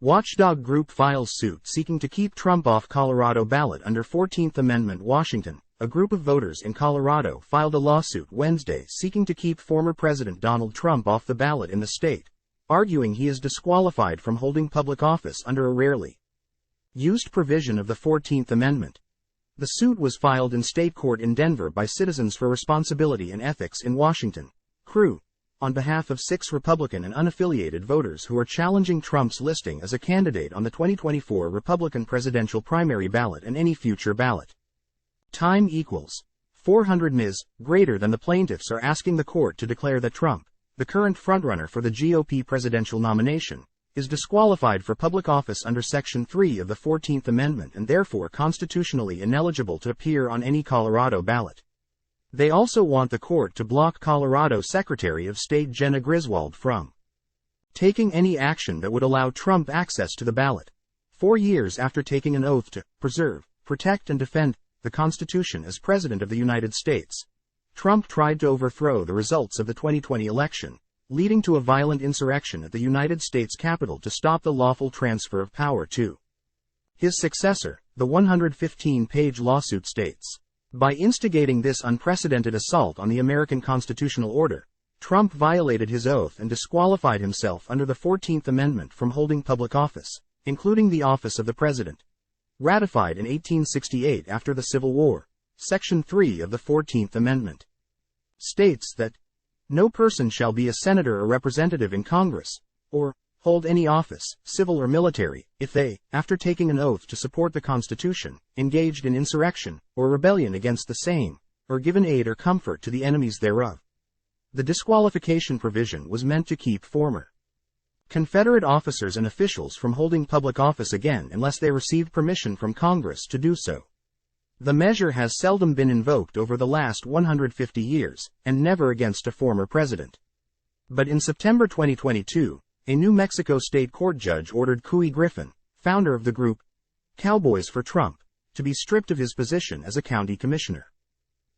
Watchdog group files suit seeking to keep Trump off Colorado ballot under 14th Amendment. Washington. A group of voters in Colorado filed a lawsuit Wednesday seeking to keep former President Donald Trump off the ballot in the state, arguing he is disqualified from holding public office under a rarely used provision of the 14th Amendment. The suit was filed in state court in Denver by Citizens for Responsibility and Ethics in Washington, CREW, on behalf of 6 Republican and unaffiliated voters who are challenging Trump's listing as a candidate on the 2024 Republican presidential primary ballot and any future ballot. Time equals 400 Ms. Greater than the plaintiffs are asking the court to declare that Trump, the current frontrunner for the GOP presidential nomination, is disqualified for public office under Section 3 of the 14th Amendment and therefore constitutionally ineligible to appear on any Colorado ballot. They also want the court to block Colorado Secretary of State Jena Griswold from taking any action that would allow Trump access to the ballot. 4 years after taking an oath to preserve, protect and defend the Constitution as President of the United States, Trump tried to overthrow the results of the 2020 election, leading to a violent insurrection at the United States Capitol to stop the lawful transfer of power to his successor, the 115-page lawsuit states. By instigating this unprecedented assault on the American constitutional order, Trump violated his oath and disqualified himself under the 14th Amendment from holding public office, including the office of the President. Ratified in 1868 after the Civil War, Section 3 of the 14th Amendment states that no person shall be a senator or representative in Congress, or hold any office, civil or military, if they, after taking an oath to support the Constitution, engaged in insurrection or rebellion against the same, or given aid or comfort to the enemies thereof. The disqualification provision was meant to keep former Confederate officers and officials from holding public office again unless they received permission from Congress to do so. The measure has seldom been invoked over the last 150 years, and never against a former president. But in September 2022, a New Mexico state court judge ordered Couy Griffin, founder of the group Cowboys for Trump, to be stripped of his position as a county commissioner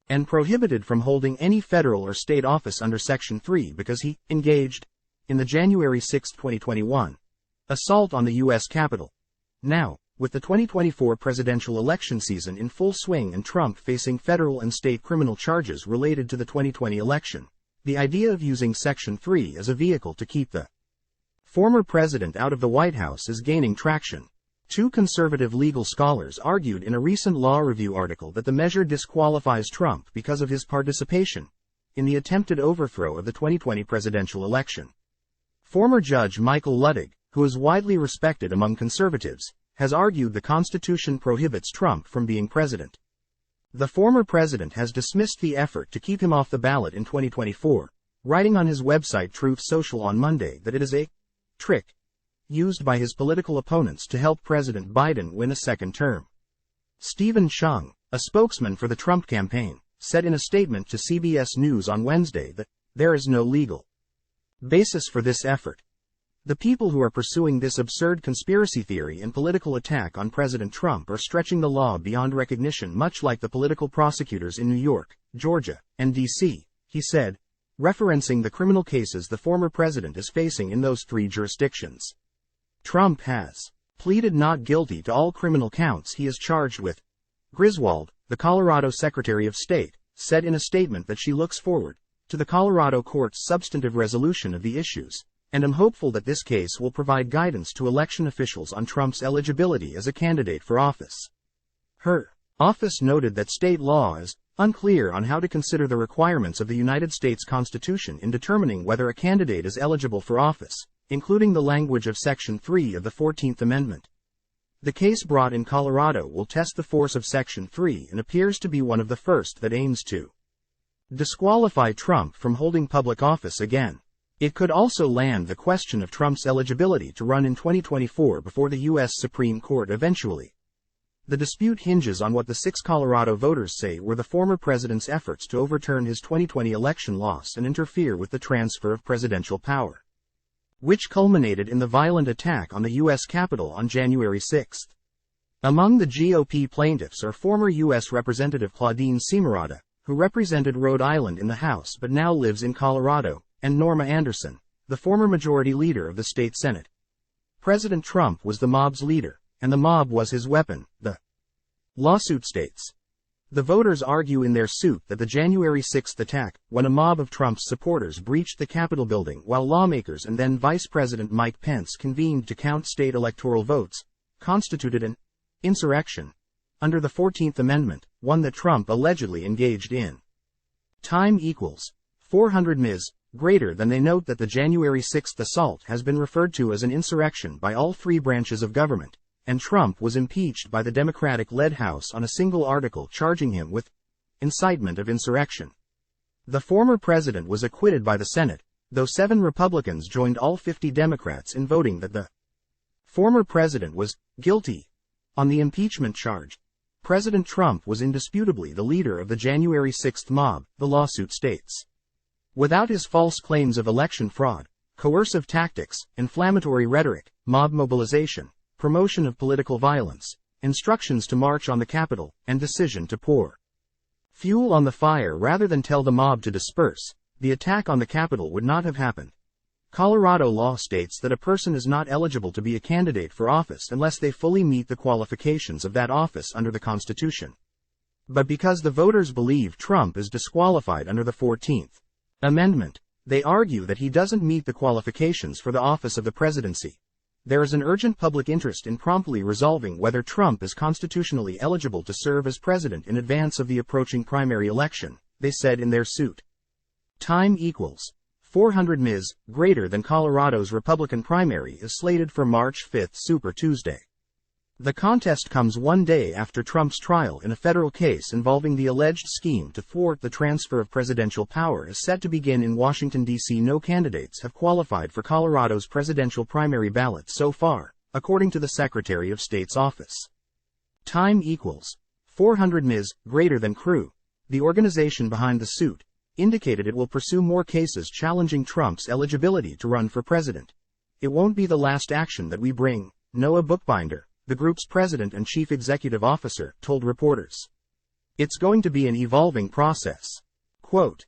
and prohibited from holding any federal or state office under Section 3 because he engaged in the January 6, 2021, assault on the U.S. Capitol. Now, with the 2024 presidential election season in full swing and Trump facing federal and state criminal charges related to the 2020 election, the idea of using Section 3 as a vehicle to keep the former president out of the White House is gaining traction. 2 conservative legal scholars argued in a recent law review article that the measure disqualifies Trump because of his participation in the attempted overthrow of the 2020 presidential election. Former Judge Michael Luttig, who is widely respected among conservatives, has argued the Constitution prohibits Trump from being president. The former president has dismissed the effort to keep him off the ballot in 2024, writing on his website Truth Social on Monday that it is a trick used by his political opponents to help President Biden win a second term. Stephen Chung, a spokesman for the Trump campaign, said in a statement to CBS News on Wednesday that there is no legal basis for this effort. The people who are pursuing this absurd conspiracy theory and political attack on President Trump are stretching the law beyond recognition, much like the political prosecutors in New York, Georgia, and D.C., he said, referencing the criminal cases the former president is facing in those 3 jurisdictions. Trump has pleaded not guilty to all criminal counts he is charged with. Griswold, the Colorado Secretary of State, said in a statement that she looks forward to the Colorado court's substantive resolution of the issues, and am hopeful that this case will provide guidance to election officials on Trump's eligibility as a candidate for office. Her office noted that state law is unclear on how to consider the requirements of the United States Constitution in determining whether a candidate is eligible for office, including the language of Section 3 of the 14th Amendment. The case brought in Colorado will test the force of Section 3 and appears to be one of the first that aims to disqualify Trump from holding public office again. It could also land the question of Trump's eligibility to run in 2024 before the U.S. Supreme Court eventually. The dispute hinges on what the 6 Colorado voters say were the former president's efforts to overturn his 2020 election loss and interfere with the transfer of presidential power, which culminated in the violent attack on the U.S. Capitol on January 6. Among the GOP plaintiffs are former U.S. Representative Claudine Semerada, who represented Rhode Island in the House but now lives in Colorado, and Norma Anderson, the former majority leader of the state Senate. President Trump was the mob's leader, and the mob was his weapon, the lawsuit states. The voters argue in their suit that the January 6th attack, when a mob of Trump's supporters breached the Capitol building while lawmakers and then Vice President Mike Pence convened to count state electoral votes, constituted an insurrection under the 14th Amendment, one that Trump allegedly engaged in. Time equals 400 ms. Greater than. They note that the January 6th assault has been referred to as an insurrection by all three branches of government, and Trump was impeached by the Democratic-led House on a single article charging him with incitement of insurrection. The former president was acquitted by the Senate, though 7 Republicans joined all 50 Democrats in voting that the former president was guilty. On the impeachment charge, President Trump was indisputably the leader of the January 6th mob, the lawsuit states. Without his false claims of election fraud, coercive tactics, inflammatory rhetoric, mob mobilization, promotion of political violence, instructions to march on the Capitol, and decision to pour fuel on the fire rather than tell the mob to disperse, the attack on the Capitol would not have happened. Colorado law states that a person is not eligible to be a candidate for office unless they fully meet the qualifications of that office under the Constitution. But because the voters believe Trump is disqualified under the 14th Amendment, they argue that he doesn't meet the qualifications for the office of the presidency. There is an urgent public interest in promptly resolving whether Trump is constitutionally eligible to serve as president in advance of the approaching primary election, they said in their suit. Time equals 400 ms. Greater than. Colorado's Republican primary is slated for March 5, Super Tuesday. The contest comes one day after Trump's trial in a federal case involving the alleged scheme to thwart the transfer of presidential power is set to begin in Washington, D.C. No candidates have qualified for Colorado's presidential primary ballot so far, according to the Secretary of State's office. Time equals 400 ms. Greater than. Crew, the organization behind the suit, indicated it will pursue more cases challenging Trump's eligibility to run for president. It won't be the last action that we bring, Noah Bookbinder, the group's president and chief executive officer, told reporters. It's going to be an evolving process. Quote,